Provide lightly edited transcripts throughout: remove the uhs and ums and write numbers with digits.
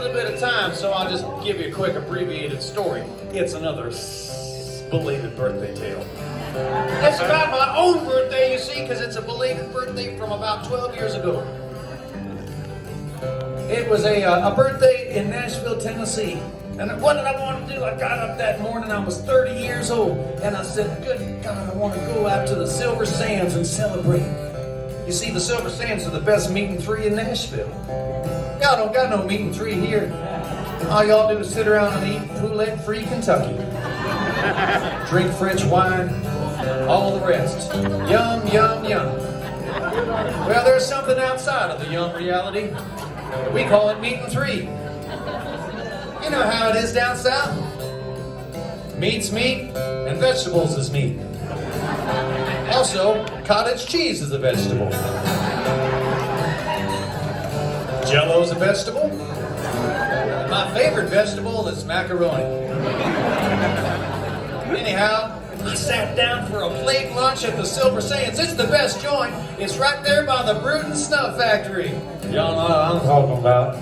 A little bit of time, so I'll just give you a quick abbreviated story. It's another belated birthday tale. It's about my own birthday, you see, because it's a belated birthday from about 12 years ago. It was a birthday in Nashville, Tennessee. And what did I want to do? I got up that morning, I was 30 years old, and I said, good God, I want to go out to the Silver Sands and celebrate. You see, the Silver Sands are the best meat and three in Nashville. Y'all don't got no meat and three here. All y'all do is sit around and eat Poulet-free Kentucky. Drink French wine, all the rest. Yum, yum, yum. Well, there's something outside of the yum reality. We call it meat and three. You know how it is down south. Meat's meat, and vegetables is meat. Also, cottage cheese is a vegetable. Jello's a vegetable. And my favorite vegetable is macaroni. Anyhow, I sat down for a plate lunch at the Silver Sands. It's the best joint. It's right there by the Brewton Snuff Factory. Y'all know what I'm talking about.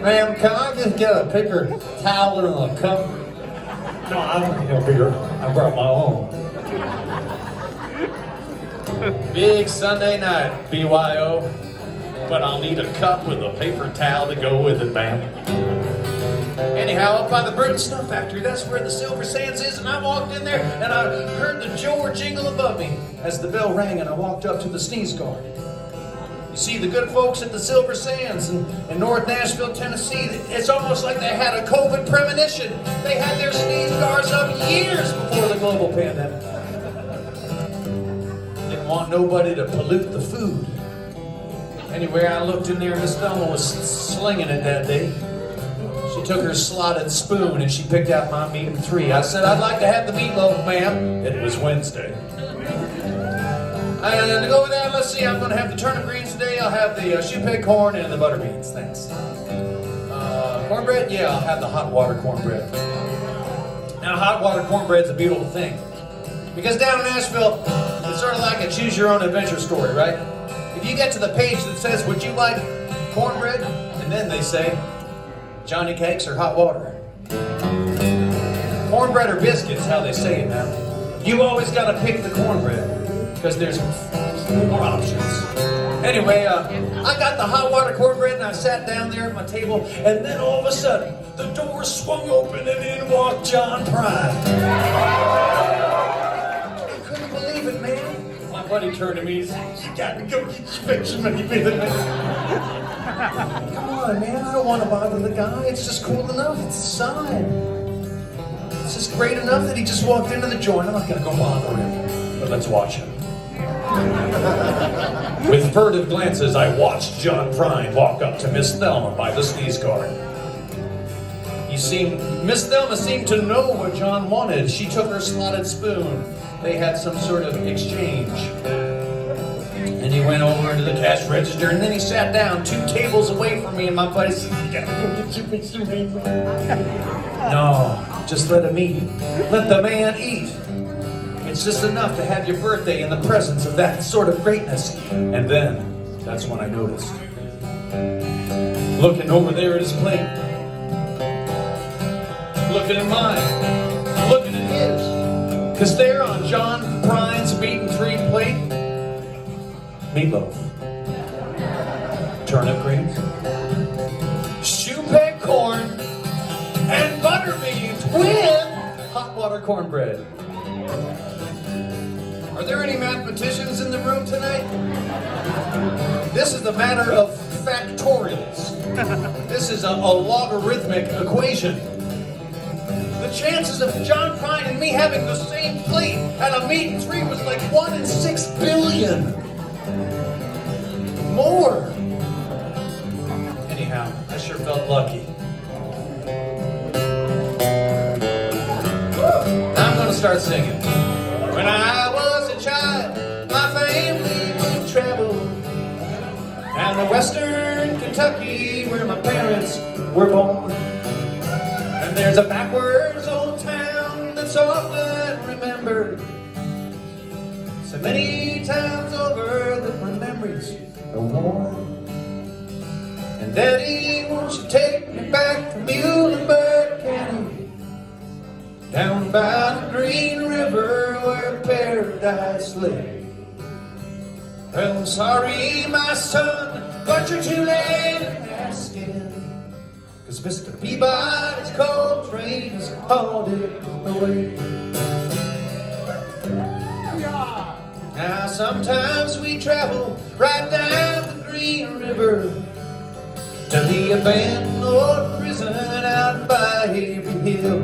Ma'am, can I just get a paper towel and a cup? No, I don't need no paper. I brought my own. Big Sunday night, BYO. But I'll need a cup with a paper towel to go with it, ma'am. Anyhow, up by the Brewton Snuff Factory, that's where the Silver Sands is, and I walked in there, and I heard the door jingle above me as the bell rang, and I walked up to the sneeze guard. You see, the good folks at the Silver Sands in North Nashville, Tennessee, it's almost like they had a COVID premonition. They had their sneeze guards up years before the global pandemic. Didn't want nobody to pollute the food. Anyway, I looked in there, Miss Thelma was slinging it that day. She took her slotted spoon and she picked out my meat and three. I said, I'd like to have the meatloaf, ma'am. It was Wednesday. And to go with that, let's see, I'm going to have the turnip greens today. I'll have the shoe-peg corn and the butter beans. Thanks. Cornbread? Yeah, I'll have the hot water cornbread. Now, hot water cornbread's a beautiful thing. Because down in Nashville, it's sort of like a choose-your-own-adventure story, right? If you get to the page that says, would you like cornbread? And then they say, Johnny cakes or hot water. Cornbread or biscuits, how they say it now. You always got to pick the cornbread because there's more options. Anyway, I got the hot water cornbread and I sat down there at my table, and then all of a sudden, the door swung open and in walked John Prine. I couldn't believe it, man. My buddy turned to me and said, you got to go get your fixing money, man. Come on, man, I don't want to bother the guy. It's just cool enough. It's a sign. It's just great enough that he just walked into the joint. I'm not going to go bother him. But let's watch him. With furtive glances, I watched John Prine walk up to Miss Thelma by the sneeze guard. Miss Thelma seemed to know what John wanted. She took her slotted spoon. They had some sort of exchange. And he went over to the cash register, and then he sat down 2 tables away from me, and my buddy said, you gotta go get your picture, man. No, just let him eat. Let the man eat. It's just enough to have your birthday in the presence of that sort of greatness. And then, that's when I noticed. Looking over there at his plate. Looking at mine. Looking at his. Because there on John Prine's meat and three plate, meatloaf, turnip greens, shoe-peg corn, and butter beans with hot water cornbread. Are there any mathematicians in the room tonight? This is a matter of factorials. This is a logarithmic equation. The chances of John Prine and me having the same plate at a meat and three was like 1 in 6 billion. More. Anyhow, I sure felt lucky. I'm gonna start singing. When I was a child, my family would travel down to western Kentucky where my parents were born. And there's a backwards old town that's often remembered so many times over that my memories are worn. And Daddy, won't you take me back paradise lay. Well, I'm sorry, my son, but you're too late in asking, 'cause Mr. Peabody's coal train has hauled it away. Now sometimes we travel right down the Green River to the abandoned old prison out by Avery Hill,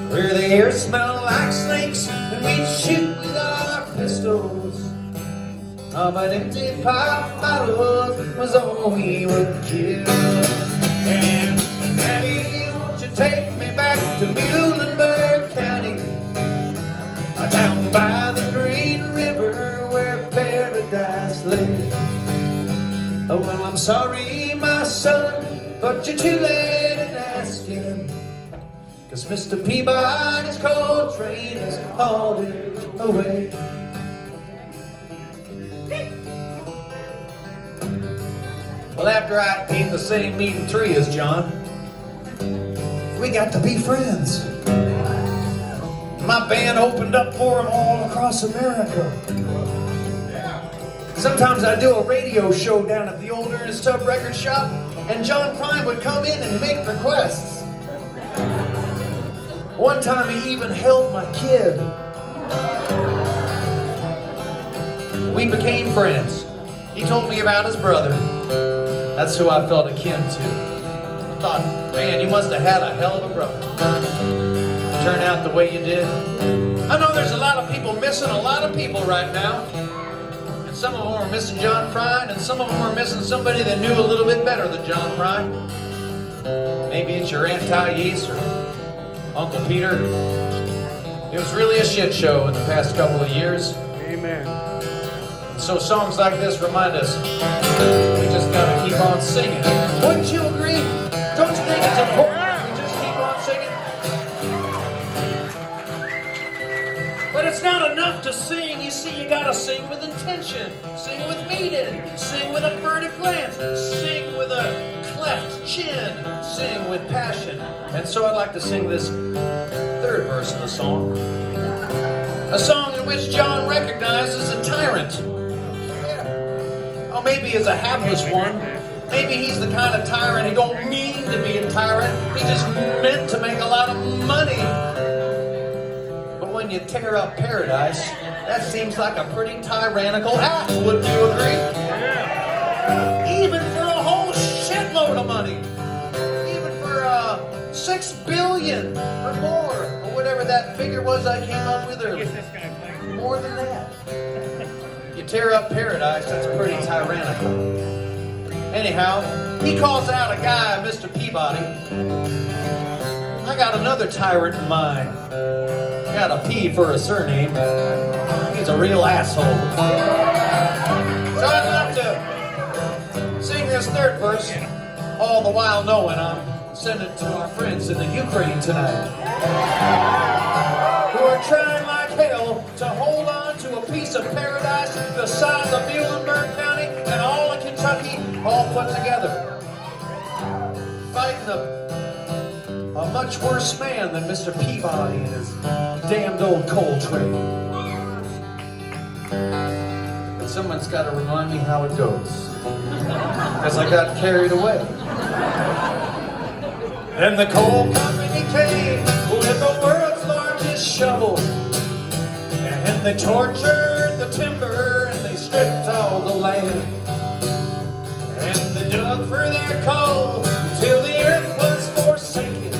where the air smelled like snakes and we'd shoot with our pistols. Oh, but empty pop bottles was all we would kill. And Daddy, won't you take me back to Muhlenberg County, down by the Green River where paradise lay? Oh, well, I'm sorry, my son, but you're too late in asking, 'cause Mr. Peabody's coal train has hauled it away. Well, after I ate the same meat and tree as John, we got to be friends. My band opened up for him all across America. Sometimes I do a radio show down at the old Ernest Tubb record shop, and John Prine would come in and make requests. One time he even held my kid. We became friends. He told me about his brother. That's who I felt akin to. I thought, man, you must have had a hell of a brother. Turn out the way you did. I know there's a lot of people missing a lot of people right now. And some of them are missing John Prine, and some of them are missing somebody that knew a little bit better than John Prine. Maybe it's your Aunt Thais or Uncle Peter. It was really a shit show in the past couple of years. Amen. So songs like this remind us we just gotta keep on singing. Wouldn't you agree? Don't you think it's important we just keep on singing? But it's not enough to sing. You see, you gotta sing with intention. Sing with meaning. Sing with a furtive glance. Sing with a cleft chin. Sing with passion. And so I'd like to sing this third verse of the song. A song in which John recognizes a tyrant. Oh, maybe he's a hapless one. Maybe he's the kind of tyrant he don't mean to be a tyrant. He just meant to make a lot of money. But when you tear up paradise, that seems like a pretty tyrannical act, wouldn't you agree? Yeah. Even for a whole shitload of money. Even for $6 billion or more, or whatever that figure was I came up with earlier. More than that. You tear up paradise, that's pretty tyrannical. Anyhow, he calls out a guy, Mr. Peabody. I got another tyrant in mind. Got a P for a surname. He's a real asshole. So I'd like to sing this third verse, all the while knowing I'm sending it to our friends in the Ukraine tonight, who are trying like hell to hold on to a piece of paradise the size of Muhlenberg County and all of Kentucky all put together. Fighting a much worse man than Mr. Peabody and his damned old coal train. But someone's got to remind me how it goes, because I got carried away. Then the coal company came with the world's largest shovel, and they tortured the timber and they stripped all the land, and they dug for their coal till the earth was forsaken,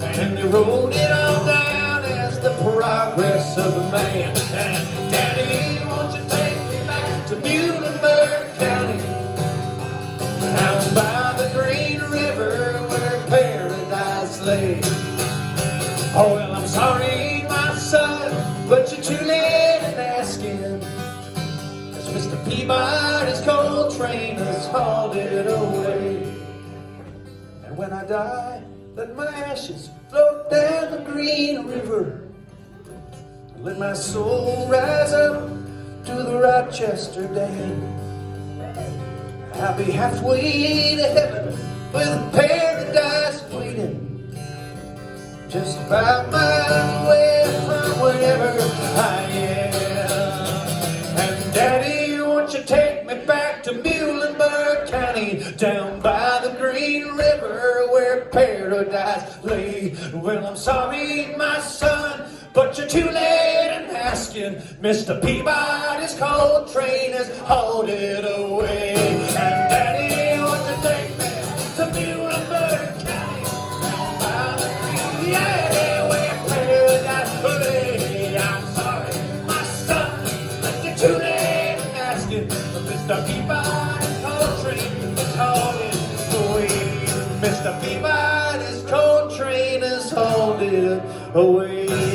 and they wrote it all down as the progress of man. And Daddy, won't you take me back to Muhlenberg County, down by the Green River where paradise lay? Oh, well, I'm sorry, my son, but you're too late in asking, 'cause Mr. Peabody's coal train has hauled it away. And when I die, let my ashes float down the Green River, and let my soul rise up to the Rochester Dam. I'll be halfway to heaven with paradise waiting, just 5 miles away from wherever County, down by the Green River where paradise lay. Well, I'm sorry, my son, but you're too late in asking. Mr. Peabody's coal train is hauled away. And Daddy, won't you take me to Louisville Ky, down by the Green, yeah, where paradise lay. I'm sorry, my son, but you're too late in asking. Mr. Peabody's coal train is hauled away. Mr. Peabody's coal train is hauled away.